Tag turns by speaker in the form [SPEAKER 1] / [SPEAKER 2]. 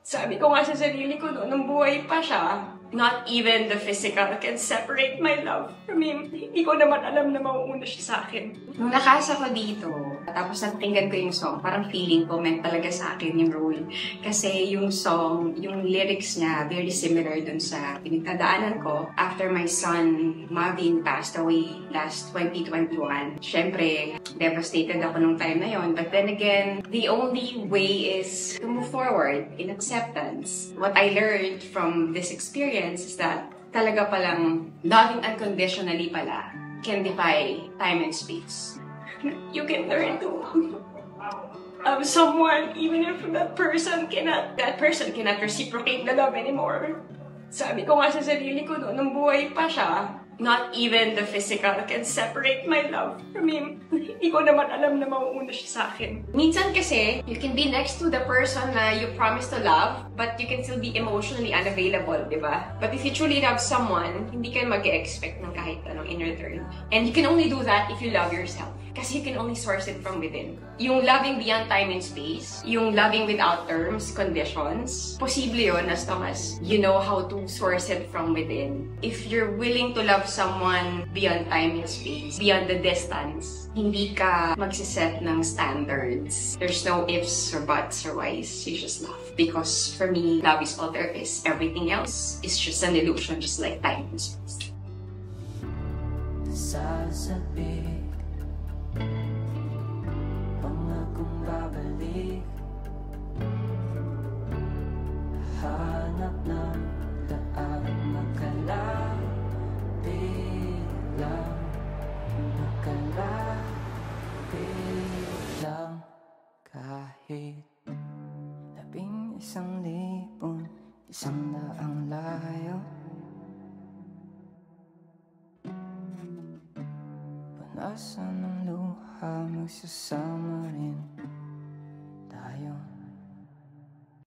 [SPEAKER 1] Sabi ko nga sa sarili ko noon, nung buhay pa siya, not even the physical can separate my love from him. Hindi ko naman alam na mauuna siya sa akin.
[SPEAKER 2] Nung nakasa ko dito, tapos napakinggan ko yung song, parang feeling ko meant talaga sa akin yung role. Kasi yung song, yung lyrics niya, very similar dun sa pinagdadaanan ko. After my son, Marvin, passed away last 2021, syempre, devastated ako nung time na yon. But then again, the only way is to move forward in acceptance. What I learned from this experience is that talaga palang loving unconditionally pala can defy time and space.
[SPEAKER 1] You can learn to love someone even if that person cannot reciprocate the love anymore. Sabi ko nga sa sarili ko noon, nung buhay pa siya, not even the physical can separate my love from him. Hindi ko naman alam na mauuna siya sa akin.
[SPEAKER 2] Minsan kasi, you can be next to the person na you promise to love, but you can still be emotionally unavailable, di ba? But if you truly love someone, hindi ka mag-expect ng kahit anong in return. And you can only do that if you love yourself. Kasi you can only source it from within. Yung loving beyond time and space, yung loving without terms, conditions, posible yun as long as you know how to source it from within. If you're willing to love someone beyond time and space, beyond the distance, hindi ka magsiset ng standards. There's no ifs or buts or whys. You just love. Because for me, love is all there is. Everything else is just an illusion, just like time and space.
[SPEAKER 3] Sasabi pangakong babalik, hanap ng daan, makalapit lang, makalapit lang. Kahit 11,100 layo, panasan ng luha magsasama rin.